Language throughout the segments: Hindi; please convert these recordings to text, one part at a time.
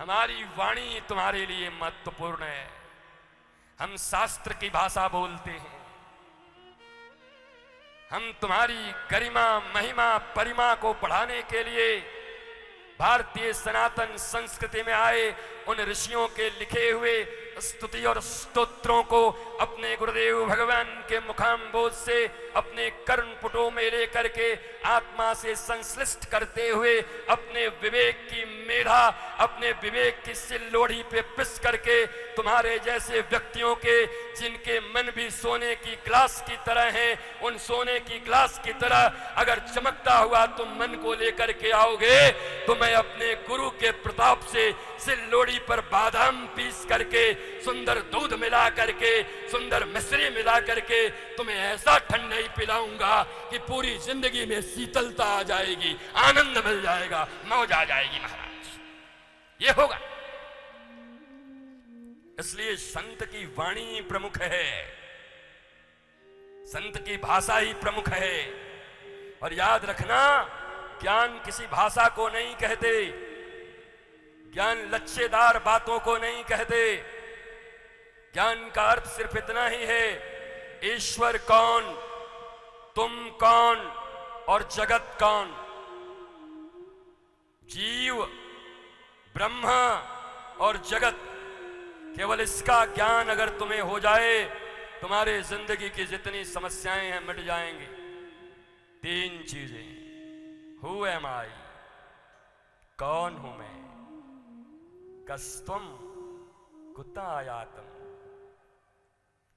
हमारी वाणी तुम्हारे लिए महत्वपूर्ण है। हम शास्त्र की भाषा बोलते हैं। हम तुम्हारी गरिमा, महिमा, परिमा को बढ़ाने के लिए भारतीय सनातन संस्कृति में आए उन ऋषियों के लिखे हुए स्तुति और स्तोत्रों को अपने गुरुदेव भगवान के मुखाम्बोध से अपने कर्णपुटों में लेकर के आत्मा से संश्लिष्ट करते हुए अपने विवेक की मेधा, अपने विवेक की सिल्लोढ़ी पे पिस करके तुम्हारे जैसे व्यक्तियों के, जिनके मन भी सोने की ग्लास की तरह हैं, उन सोने की ग्लास की तरह अगर चमकता हुआ तुम मन को लेकर के आओगे तो मैं अपने गुरु के प्रताप से सिल्लोड़ी पर बादाम पीस करके, सुंदर दूध मिला करके, सुंदर मिश्री मिला करके तुम्हें ऐसा ठंडाई पिलाऊंगा कि पूरी जिंदगी में शीतलता आ जाएगी, आनंद मिल जाएगा, मौज आ जाएगी महाराज। ये होगा। इसलिए संत की वाणी प्रमुख है, संत की भाषा ही प्रमुख है। और याद रखना, ज्ञान किसी भाषा को नहीं कहते, ज्ञान लच्छेदार बातों को नहीं कहते। ज्ञान का अर्थ सिर्फ इतना ही है, ईश्वर कौन, तुम कौन और जगत कौन। जीव, ब्रह्मा और जगत, केवल इसका ज्ञान अगर तुम्हें हो जाए, तुम्हारे जिंदगी की जितनी समस्याएं हैं मिट जाएंगी। तीन चीजें, हु एम आई, कौन हूं मैं, कस्तुम कुत्ता आयातम,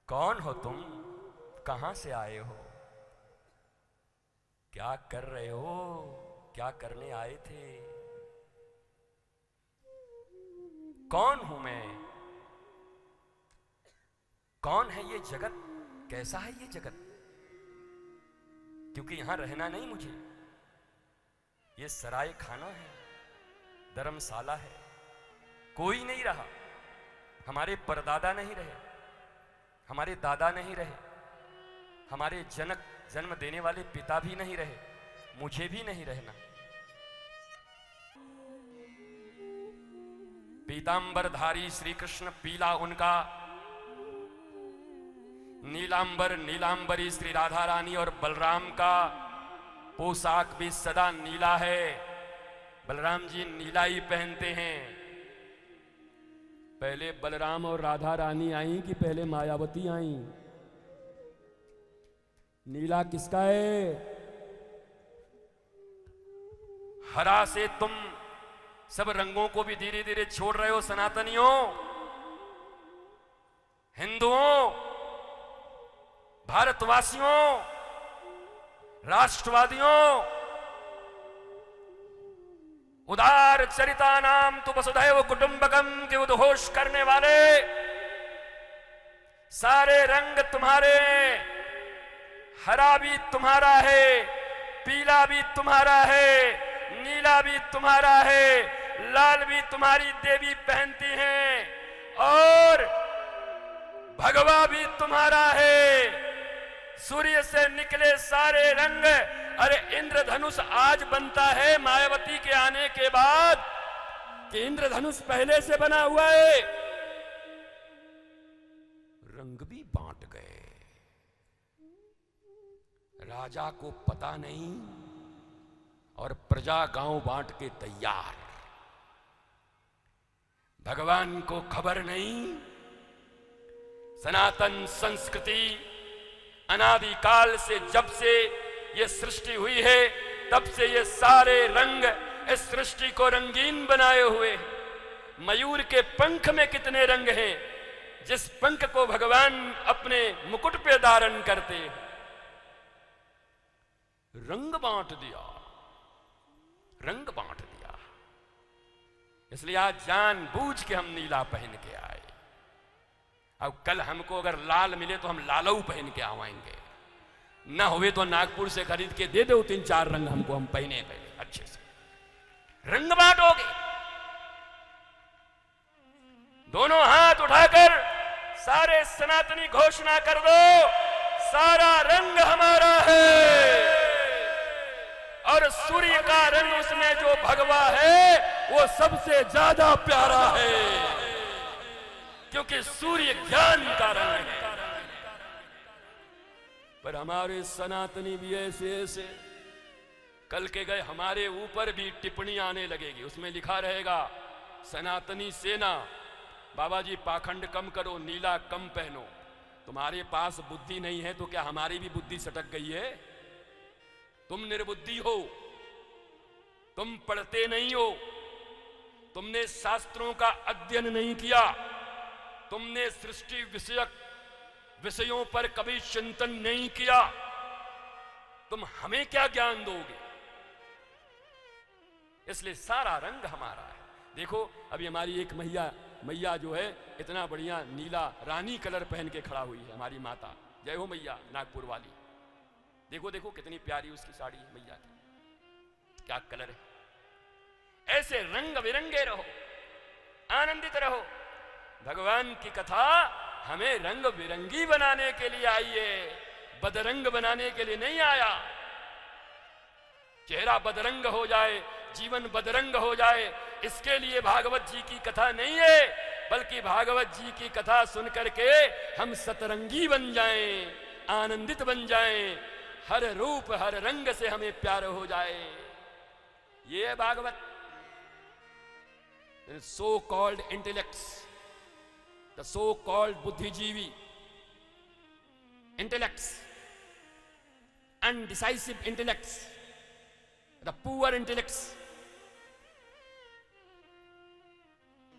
कौन हो तुम, कहां से आए हो, क्या कर रहे हो, क्या करने आए थे। कौन हूं मैं, कौन है ये जगत, कैसा है ये जगत, क्योंकि यहां रहना नहीं मुझे, ये सराय खाना है, धर्मशाला है, कोई नहीं रहा। हमारे परदादा नहीं रहे, हमारे दादा नहीं रहे, हमारे जनक, जन्म देने वाले पिता भी नहीं रहे, मुझे भी नहीं रहना। पीतांबरधारी श्री कृष्ण पीला उनका, नीलांबर नीलांबरी श्री राधा रानी और बलराम का पोशाक भी सदा नीला है। बलराम जी नीला ही पहनते हैं। पहले बलराम और राधा रानी आई कि पहले मायावती आई? नीला किसका है? हरा से तुम सब रंगों को भी धीरे धीरे छोड़ रहे हो सनातनियों, हिंदुओं, भारतवासियों, राष्ट्रवादियों। उदार चरिता नाम तु वसुधैव कुटुंबकम के उद्घोष करने वाले सारे रंग तुम्हारे, हरा भी तुम्हारा है, पीला भी तुम्हारा है, नीला भी तुम्हारा है, लाल भी तुम्हारी देवी पहनती हैं और भगवा भी तुम्हारा है। सूर्य से निकले सारे रंग। अरे इंद्रधनुष आज बनता है मायावती के आने के बाद कि इंद्रधनुष पहले से बना हुआ है? रंग भी बांट गए, राजा को पता नहीं और प्रजा गांव बांट के तैयार। भगवान को खबर नहीं। सनातन संस्कृति अनादिकाल से, जब से ये सृष्टि हुई है तब से ये सारे रंग इस सृष्टि को रंगीन बनाए हुए। मयूर के पंख में कितने रंग हैं, जिस पंख को भगवान अपने मुकुट पे धारण करते हैं। रंग बांट दिया, रंग बांट दिया। इसलिए आज जानबूझ के हम नीला पहन के आए। अब कल हमको अगर लाल मिले तो हम लालऊ पहन के आवाएंगे, ना हुए तो नागपुर से खरीद के दे दो 3-4 रंग हमको, हम पहने पहले अच्छे से। रंग बांटोगे, दोनों हाथ उठाकर सारे सनातनी घोषणा कर दो, सारा रंग हमारा है और सूर्य का रंग उसमें जो भगवा है वो सबसे ज्यादा प्यारा है, क्योंकि सूर्य ज्ञान का रंग है। पर हमारे सनातनी भी ऐसे ऐसे, कल के गए हमारे ऊपर भी टिप्पणी आने लगेगी, उसमें लिखा रहेगा सनातनी सेना, बाबा जी पाखंड कम करो, नीला कम पहनो। तुम्हारे पास बुद्धि नहीं है तो क्या हमारी भी बुद्धि सटक गई है? तुम निर्बुद्धि हो, तुम पढ़ते नहीं हो, तुमने शास्त्रों का अध्ययन नहीं किया, तुमने सृष्टि विषयक विषयों पर कभी चिंतन नहीं किया, तुम हमें क्या ज्ञान दोगे? इसलिए सारा रंग हमारा है। देखो अभी हमारी एक मैया जो है इतना बढ़िया नीला रानी कलर पहन के खड़ा हुई है, हमारी माता, जय हो मैया नागपुर वाली। देखो देखो कितनी प्यारी उसकी साड़ी है मैया की, क्या कलर है। ऐसे रंग बिरंगे रहो, आनंदित रहो। भगवान की कथा हमें रंग बिरंगी बनाने के लिए आई है, बदरंग बनाने के लिए नहीं आया। चेहरा बदरंग हो जाए, जीवन बदरंग हो जाए, इसके लिए भागवत जी की कथा नहीं है, बल्कि भागवत जी की कथा सुन करके हम सतरंगी बन जाएं, आनंदित बन जाएं, हर रूप हर रंग से हमें प्यार हो जाए। ये है Bhagwat. So called intellects, the so called बुद्धिजीवी intellects, undecisive intellects, the poor intellects,